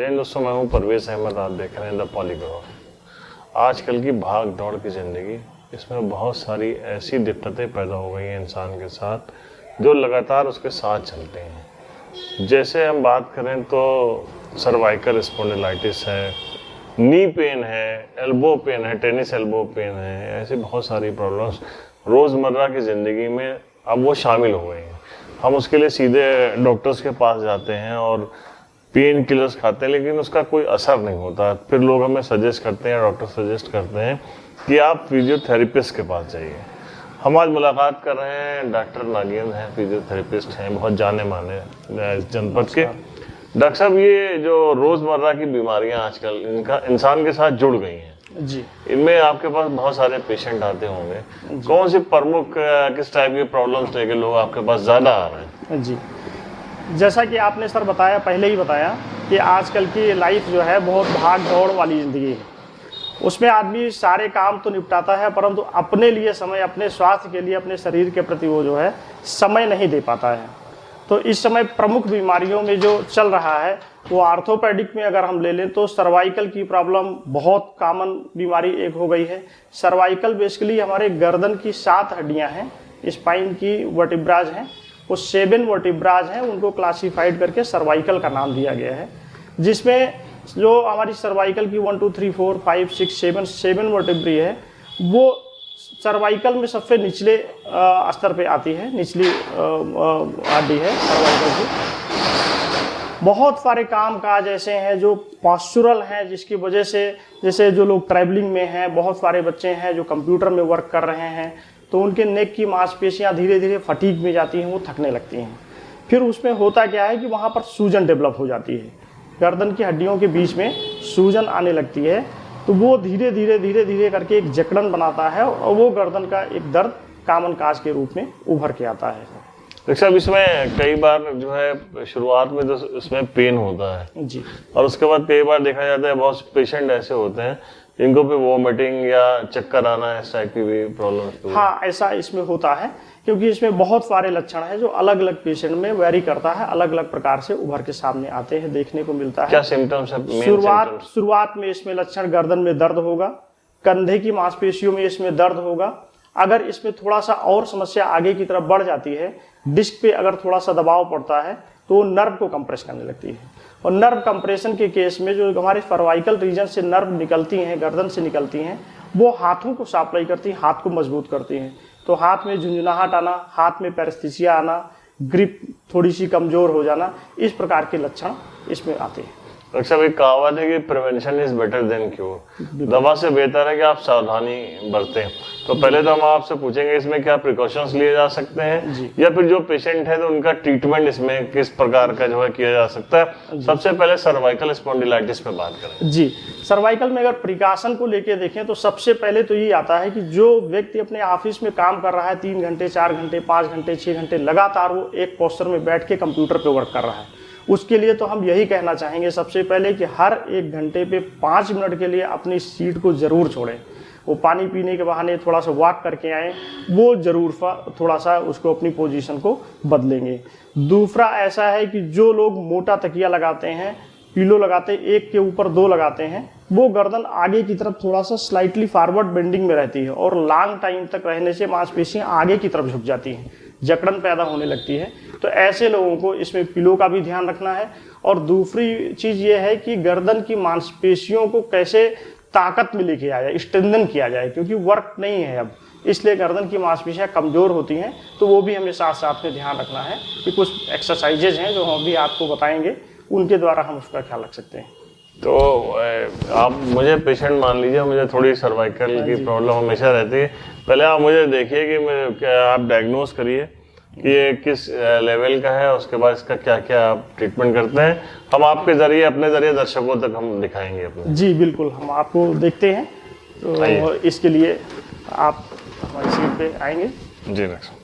जय हिंद दोस्तों, मैं हूं परवेज अहमद। आप देख रहे हैं द पॉलीग्राफ। आजकल की भाग दौड़ की ज़िंदगी, इसमें बहुत सारी ऐसी दिक्कतें पैदा हो गई हैं इंसान के साथ जो लगातार उसके साथ चलते हैं। जैसे हम बात करें तो सर्वाइकल स्पॉन्डिलाइटिस है, नी पेन है, एल्बो पेन है, टेनिस एल्बो पेन है, ऐसी बहुत सारी प्रॉब्लम्स रोज़मर्रा की ज़िंदगी में अब वो शामिल हो गई हैं। हम उसके लिए सीधे डॉक्टर्स के पास जाते हैं और पेन किलर्स खाते हैं, लेकिन उसका कोई असर नहीं होता। फिर लोग हमें सजेस्ट करते हैं, डॉक्टर सजेस्ट करते हैं कि आप फिजियोथेरेपिस्ट के पास जाइए। हम आज मुलाकात कर रहे हैं, डॉक्टर नागेंद्र हैं, फिजियोथेरेपिस्ट हैं, बहुत जाने माने जनपद के। डॉक्टर साहब, ये जो रोज़मर्रा की बीमारियां आजकल इनका इंसान के साथ जुड़ गई हैं जी, इनमें आपके पास बहुत सारे पेशेंट आते होंगे। कौन सी प्रमुख किस टाइप की प्रॉब्लम्स लेके लोग आपके पास ज़्यादा आ रहे हैं? जी, जैसा कि आपने सर बताया, पहले ही बताया कि आजकल की लाइफ जो है बहुत भाग दौड़ वाली ज़िंदगी है। उसमें आदमी सारे काम तो निपटाता है, परंतु अपने लिए समय, अपने स्वास्थ्य के लिए, अपने शरीर के प्रति वो जो है समय नहीं दे पाता है। तो इस समय प्रमुख बीमारियों में जो चल रहा है वो आर्थोपेडिक में अगर हम ले लें तो सर्वाइकल की प्रॉब्लम बहुत कॉमन बीमारी एक हो गई है। सर्वाइकल बेसिकली हमारे गर्दन की 7 हड्डियां हैं, स्पाइन की वर्टिब्राज हैं, वो 7 वर्टिब्राज हैं, उनको क्लासिफाइड करके सर्वाइकल का नाम दिया गया है। जिसमें जो हमारी सर्वाइकल की 1 2 3 4 5 6 7 वर्टिब्री है, वो सर्वाइकल में सबसे निचले स्तर पे आती है, निचली हड्डी है सर्वाइकल की। बहुत सारे काम काज ऐसे हैं जो पॉस्चरल हैं, जिसकी वजह से जैसे जो लोग ट्रैवलिंग में हैं, बहुत सारे बच्चे हैं जो कंप्यूटर में वर्क कर रहे हैं, तो उनके नेक की मांसपेशियां धीरे धीरे फटीग में जाती हैं, वो थकने लगती हैं। फिर उसमें होता क्या है कि वहाँ पर सूजन डेवलप हो जाती है, गर्दन की हड्डियों के बीच में सूजन आने लगती है, तो वो धीरे धीरे करके एक जकड़न बनाता है और वो गर्दन का एक दर्द कामन काज के रूप में उभर के आता है। डॉक्टर साहब, इसमें कई बार जो है शुरुआत में तो इसमें पेन होता है जी, और उसके बाद कई बार देखा जाता है बहुत पेशेंट ऐसे होते हैं जिनको भी वोमिटिंग या चक्कर आना, इस टाइप की भी प्रॉब्लम। हाँ, ऐसा इसमें होता है क्योंकि इसमें बहुत सारे लक्षण हैं जो अलग अलग पेशेंट में वेरी करता है, अलग अलग प्रकार से उभर के सामने आते हैं, देखने को मिलता है। क्या सिम्टम्स है? शुरुआत में इसमें लक्षण गर्दन में दर्द होगा, कंधे की मांसपेशियों में इसमें दर्द होगा। अगर इसमें थोड़ा सा और समस्या आगे की तरफ बढ़ जाती है, डिस्क पे अगर थोड़ा सा दबाव पड़ता है तो वो नर्व को कंप्रेस करने लगती है, और नर्व कंप्रेशन के केस में जो हमारे सर्वाइकल रीजन से नर्व निकलती हैं, गर्दन से निकलती हैं, वो हाथों को सप्लाई करती हैं, हाथ को मजबूत करती हैं। तो हाथ में झुंझुनाहट आना, हाथ में पैरेस्थीसिया आना, ग्रिप थोड़ी सी कमजोर हो जाना, इस प्रकार के लक्षण इसमें आते हैं। डॉक्टर साहब, एक कहावत है कि prevention is better than cure. दवा से बेहतर है कि आप सावधानी बरतें। तो पहले तो हम आपसे पूछेंगे इसमें क्या प्रिकॉशंस लिए जा सकते हैं, या फिर जो पेशेंट है तो उनका ट्रीटमेंट इसमें किस प्रकार का जो है किया जा सकता है। सबसे पहले सर्वाइकल स्पॉन्डिलाइटिस पे बात करें। जी, सर्वाइकल में अगर प्रिकॉशन को लेके देखें तो सबसे पहले तो ये आता है कि जो व्यक्ति अपने ऑफिस में काम कर रहा है 3 घंटे 4 घंटे 5 घंटे 6 घंटे लगातार वो एक पोस्चर में बैठ के कंप्यूटर पे वर्क कर रहा है, उसके लिए तो हम यही कहना चाहेंगे सबसे पहले कि हर 1 घंटे पे 5 मिनट के लिए अपनी सीट को ज़रूर छोड़ें। वो पानी पीने के बहाने थोड़ा सा वॉक करके आएँ, वो ज़रूर थोड़ा सा उसको अपनी पोजीशन को बदलेंगे। दूसरा ऐसा है कि जो लोग मोटा तकिया लगाते हैं, पिलो लगाते हैं, एक के ऊपर 2 लगाते हैं, वो गर्दन आगे की तरफ थोड़ा सा स्लाइटली फॉरवर्ड बेंडिंग में रहती है और लॉन्ग टाइम तक रहने से मांसपेशियां आगे की तरफ झुक जाती हैं, जकड़न पैदा होने लगती है। तो ऐसे लोगों को इसमें पिलो का भी ध्यान रखना है। और दूसरी चीज़ ये है कि गर्दन की मांसपेशियों को कैसे ताकत में लेके आया जाए, स्ट्रेंथन किया जाए, क्योंकि वर्क नहीं है अब, इसलिए गर्दन की मांसपेशियां कमज़ोर होती हैं। तो वो भी हमें साथ साथ में ध्यान रखना है कि कुछ एक्सरसाइजेज हैं जो हम भी आपको बताएंगे, उनके द्वारा हम उसका ख्याल रख सकते हैं। तो आप मुझे पेशेंट मान लीजिए, मुझे थोड़ी सर्वाइकल की प्रॉब्लम हमेशा रहती है। पहले आप मुझे देखिए कि आप डायग्नोज करिए कि ये किस लेवल का है, उसके बाद इसका क्या क्या आप ट्रीटमेंट करते हैं। हम आपके ज़रिए, अपने ज़रिए दर्शकों तक हम दिखाएंगे अपने। जी बिल्कुल, हम आपको देखते हैं। तो इसके लिए आप हमारी सीट पे आएंगे। जी डॉक्टर।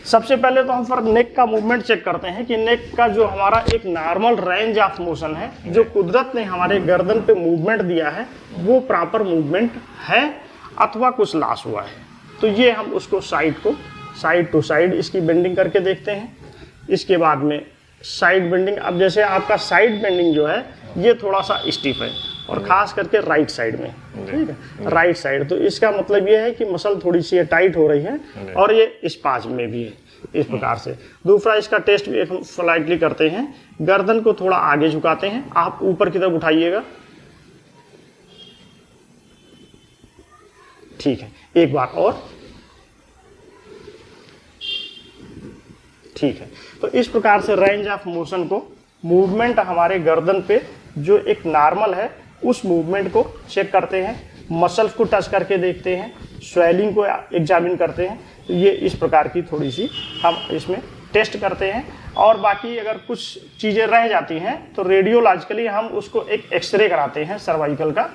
सबसे पहले तो हम फर्क नेक का मूवमेंट चेक करते हैं कि नेक का जो हमारा एक नॉर्मल रेंज ऑफ मोशन है, जो कुदरत ने हमारे गर्दन पे मूवमेंट दिया है, वो प्रॉपर मूवमेंट है अथवा कुछ लॉस हुआ है। तो ये हम उसको साइड टू साइड इसकी बेंडिंग करके देखते हैं। इसके बाद में साइड बेंडिंग। अब जैसे आपका साइड बेंडिंग जो है ये थोड़ा सा स्टिफ है, और खास करके राइट साइड में, ठीक है, राइट साइड। तो इसका मतलब ये है कि मसल थोड़ी सी टाइट हो रही है, और ये स्पाज्म में भी है इस प्रकार से। दूसरा इसका टेस्ट भी हम स्लाइटली करते हैं, गर्दन को थोड़ा आगे झुकाते हैं, आप ऊपर की तरफ उठाइएगा, ठीक है, एक बार और, ठीक है। तो इस प्रकार से रेंज ऑफ मोशन को, मूवमेंट हमारे गर्दन पे जो एक नॉर्मल है उस मूवमेंट को चेक करते हैं, मसल्स को टच करके देखते हैं, स्वेलिंग को एग्जामिन करते हैं। तो ये इस प्रकार की थोड़ी सी हम इसमें टेस्ट करते हैं। और बाकी अगर कुछ चीज़ें रह जाती हैं तो रेडियोलॉजिकली हम उसको एक एक्सरे कराते हैं सर्वाइकल का,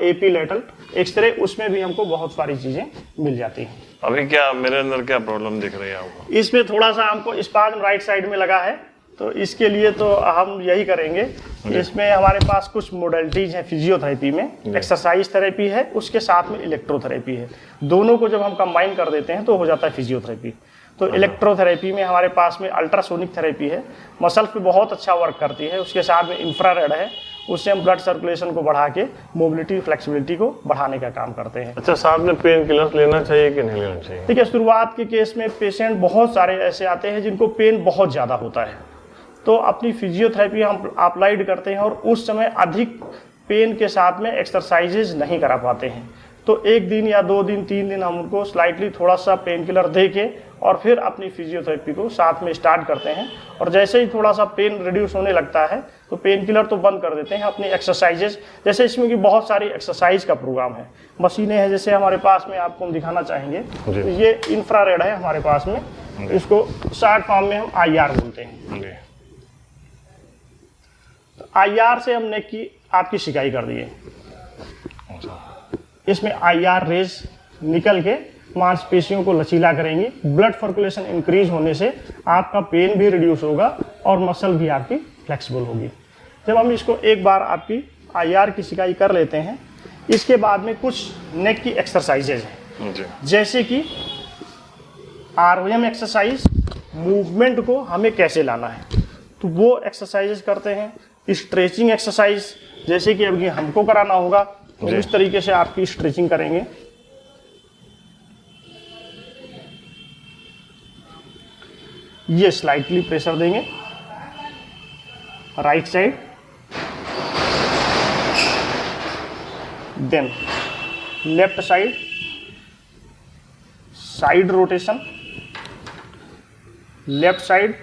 एपीलेटरल एक्सरे, उसमें भी हमको बहुत सारी चीज़ें मिल जाती हैं। अभी क्या मेरे अंदर क्या प्रॉब्लम दिख रही है आपको? इसमें थोड़ा सा हमको स्पाज्म राइट साइड में लगा है, तो इसके लिए तो हम यही करेंगे। इसमें हमारे पास कुछ मोडलिटीज हैं फिजियोथेरेपी में, एक्सरसाइज थेरेपी है, उसके साथ में इलेक्ट्रोथेरेपी है। दोनों को जब हम कंबाइन कर देते हैं तो हो जाता है फिजियोथेरेपी। तो इलेक्ट्रोथेरेपी में हमारे पास में अल्ट्रासोनिक थेरेपी है, मसल पे बहुत अच्छा वर्क करती है। उसके साथ में इंफ्रारेड है, उससे हम ब्लड सर्कुलेशन को बढ़ा के मोबिलिटी फ्लेक्सिबिलिटी को बढ़ाने का काम करते हैं। अच्छा, साथ में पेन किलर्स लेना चाहिए कि नहीं लेना चाहिए? देखिए, शुरुआत के केस में पेशेंट बहुत सारे ऐसे आते हैं जिनको पेन बहुत ज़्यादा होता है, तो अपनी फिजियोथेरेपी हम अप्लाइड करते हैं, और उस समय अधिक पेन के साथ में एक्सरसाइजेज नहीं करा पाते हैं। तो एक दिन या 2 दिन 3 दिन हम उनको स्लाइटली थोड़ा सा पेन किलर दे के और फिर अपनी फिजियोथेरेपी को साथ में स्टार्ट करते हैं। और जैसे ही थोड़ा सा पेन रिड्यूस होने लगता है तो पेन किलर तो बंद कर देते हैं, अपनी एक्सरसाइजेज, जैसे इसमें कि बहुत सारी एक्सरसाइज का प्रोग्राम है, मशीनें हैं जैसे हमारे पास में, आपको हम दिखाना चाहेंगे। तो ये इंफ्रारेड है हमारे पास में, इसको शॉर्ट फॉर्म में हम IR बोलते हैं। IR से हमने की आपकी सिकाई कर दी है, इसमें IR रेज निकल के मांसपेशियों को लचीला करेंगे, ब्लड सर्कुलेशन इंक्रीज होने से आपका पेन भी रिड्यूस होगा और मसल भी आपकी फ्लेक्सिबल होगी। जब हम इसको एक बार आपकी IR की सिकाई कर लेते हैं, इसके बाद में कुछ नेक की एक्सरसाइजेज हैं, जैसे कि ROM एक्सरसाइज, मूवमेंट को हमें कैसे लाना है तो वो एक्सरसाइजेज करते हैं। स्ट्रेचिंग एक्सरसाइज, जैसे कि अभी हमको कराना होगा तो इस तरीके से आपकी स्ट्रेचिंग करेंगे। ये स्लाइटली प्रेशर देंगे right side, then left side, side rotation, left side,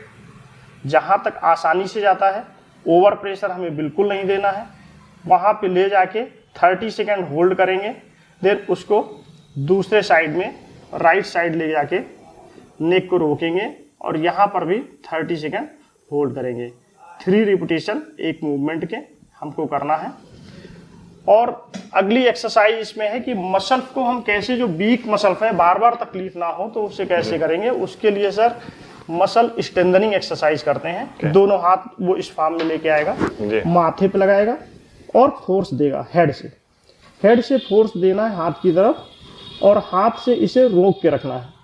जहां तक आसानी से जाता है, ओवर प्रेशर हमें बिल्कुल नहीं देना है, वहां पे ले जाके 30 सेकेंड होल्ड करेंगे, देन उसको दूसरे साइड में राइट साइड ले जाके नेक को रोकेंगे और यहाँ पर भी 30 सेकेंड होल्ड करेंगे। 3 रिपीटेशन एक मूवमेंट के हमको करना है। और अगली एक्सरसाइज इसमें है कि मसल को हम कैसे, जो वीक मसल है, बार बार तकलीफ ना हो तो उससे कैसे करेंगे। उसके लिए सर मसल स्ट्रेंथनिंग एक्सरसाइज करते हैं। दोनों हाथ वो इस फॉर्म में लेके आएगा, माथे पे लगाएगा और फोर्स देगा हेड से फोर्स देना है हाथ की तरफ, और हाथ से इसे रोक के रखना है।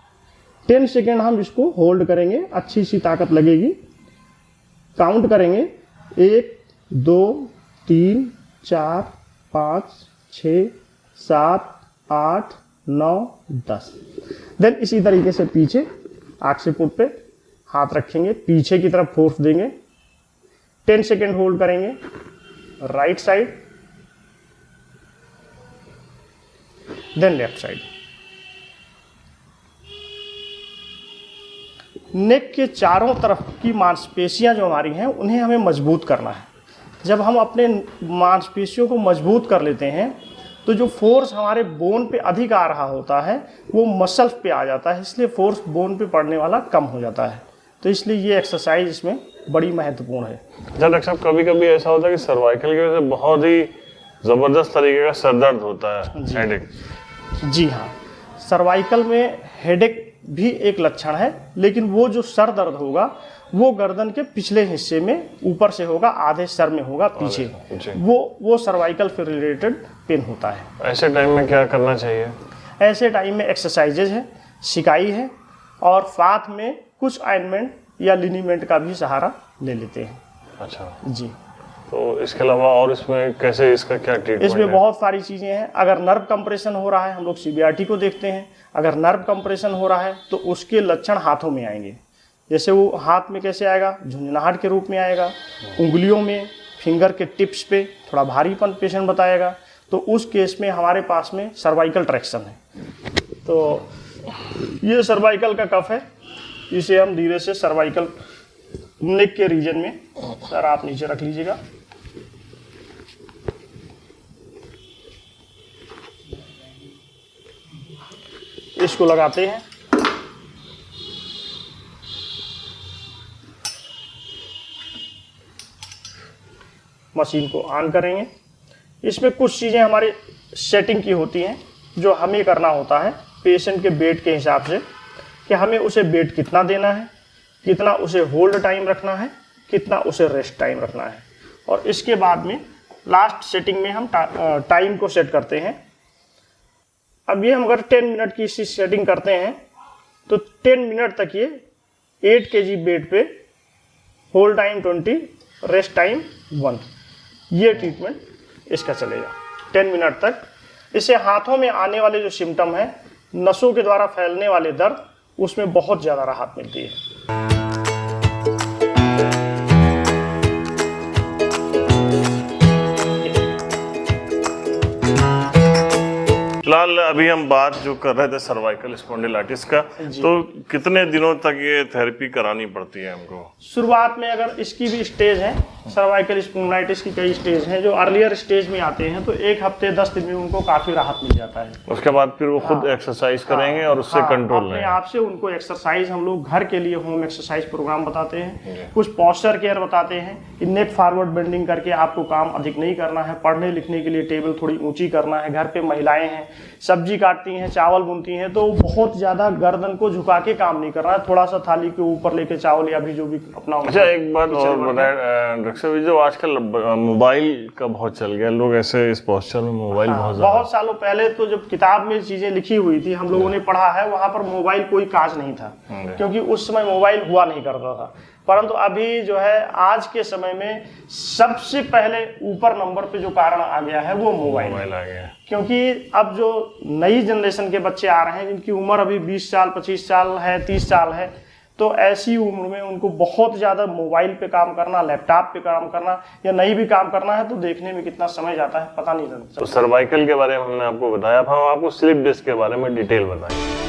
10 सेकेंड हम इसको होल्ड करेंगे, अच्छी सी ताकत लगेगी। काउंट करेंगे 1 2 3 4 5 6 7 8 9 10। देन इसी तरीके से पीछे आँख से पुट पे हाथ रखेंगे, पीछे की तरफ फोर्स देंगे, 10 सेकेंड होल्ड करेंगे, right side, then left side. Neck के चारों तरफ की मांसपेशियां जो हमारी हैं उन्हें हमें मजबूत करना है। जब हम अपने मांसपेशियों को मजबूत कर लेते हैं तो जो फोर्स हमारे बोन पे अधिक आ रहा होता है वो मसल्स पे आ जाता है, इसलिए फोर्स बोन पे पड़ने वाला कम हो जाता है। तो इसलिए ये एक्सरसाइज इसमें बड़ी महत्वपूर्ण है। डॉक्टर साहब, कभी कभी ऐसा होता है कि सर्वाइकल की वजह से बहुत ही ज़बरदस्त तरीके का सर दर्द होता है, हेडेक। जी हाँ, सर्वाइकल में हेडेक भी एक लक्षण है, लेकिन वो जो सर दर्द होगा वो गर्दन के पिछले हिस्से में ऊपर से होगा, आधे सर में होगा पीछे, वो सर्वाइकल से रिलेटेड पेन होता है। ऐसे टाइम में क्या करना चाहिए? ऐसे टाइम में एक्सरसाइजेज है, सिकाई है, और साथ में कुछ ऑइंटमेंट या लिनीमेंट का भी सहारा ले लेते हैं। अच्छा जी। तो इसके अलावा और इसमें कैसे, इसका क्या ट्रीटमेंट इसमें है? बहुत सारी चीज़ें हैं। अगर नर्व कंप्रेशन हो रहा है हम लोग CBRT को देखते हैं। अगर नर्व कंप्रेशन हो रहा है तो उसके लक्षण हाथों में आएंगे। जैसे वो हाथ में कैसे आएगा, झुंझुनाहट के रूप में आएगा, उंगलियों में, फिंगर के टिप्स पे थोड़ा भारीपन पेशेंट बताएगा। तो उस केस में हमारे पास में सर्वाइकल ट्रैक्शन है। तो ये सर्वाइकल का कफ है, इसे हम धीरे से सर्वाइकल नेक के रीजन में, सर आप नीचे रख लीजिएगा, इसको लगाते हैं। मशीन को ऑन करेंगे। इसमें कुछ चीज़ें हमारे सेटिंग की होती हैं जो हमें करना होता है पेशेंट के वेट के हिसाब से, कि हमें उसे वेट कितना देना है, कितना उसे होल्ड टाइम रखना है, कितना उसे रेस्ट टाइम रखना है। और इसके बाद में लास्ट सेटिंग में हम टाइम को सेट करते हैं। अब ये हम अगर 10 मिनट की इसी सेटिंग करते हैं तो 10 मिनट तक ये 8 kg वेट पे होल्ड टाइम 20, रेस्ट टाइम 1, ये ट्रीटमेंट इसका चलेगा 10 मिनट तक। इससे हाथों में आने वाले जो सिम्टम है, नसों के द्वारा फैलने वाले दर्द, उसमें बहुत ज़्यादा राहत मिलती है। फिलहाल अभी हम बात जो कर रहे थे सर्वाइकल स्पॉन्डिलाइटिस का, तो कितने दिनों तक ये थेरेपी करानी पड़ती है हमको? शुरुआत में अगर इसकी भी स्टेज है, सर्वाइकल स्पॉन्डिलाइटिस की कई स्टेज हैं। जो अर्लियर स्टेज में आते हैं तो 1 हफ्ते 10 दिन में उनको काफ़ी राहत मिल जाता है। उसके बाद फिर वो खुद एक्सरसाइज करेंगे और उससे कंट्रोल अपने लेंगे। आप से उनको एक्सरसाइज, हम लोग घर के लिए होम एक्सरसाइज प्रोग्राम बताते हैं। कुछ पॉस्चर केयर बताते हैं कि नेक फॉरवर्ड बेंडिंग करके आपको काम अधिक नहीं करना है, पढ़ने लिखने के लिए टेबल थोड़ी ऊंची करना है। घर पे महिलाएं हैं, सब्जी काटती हैं, चावल बुनती हैं, तो बहुत ज़्यादा गर्दन को झुका के काम नहीं करना है, थोड़ा सा थाली के ऊपर लेके चावल या भी जो भी अपना। अच्छा, एक बात और बताएं डॉक्टर साहब, जो आजकल मोबाइल का बहुत चल गया, लोग ऐसे इस पोस्चर में मोबाइल बहुत सालों पहले तो जब किताब में चीजें लिखी हुई थी, हम लोगों ने पढ़ा है, वहां पर मोबाइल कोई काज नहीं था, क्योंकि उस समय मोबाइल हुआ नहीं करता था। परंतु अभी जो है आज के समय में सबसे पहले ऊपर नंबर पे जो कारण आ गया है वो मोबाइल आ गया। क्योंकि अब जो नई जनरेशन के बच्चे आ रहे हैं जिनकी उम्र अभी 20 साल 25 साल है, 30 साल है, तो ऐसी उम्र में उनको बहुत ज़्यादा मोबाइल पे काम करना, लैपटॉप पे काम करना या नहीं भी काम करना है तो देखने में कितना समय जाता है पता नहीं चलता। तो सर्वाइकल के बारे में हमने आपको बताया, अब हम आपको स्लिप डिस्क के बारे में डिटेल बताएंगे।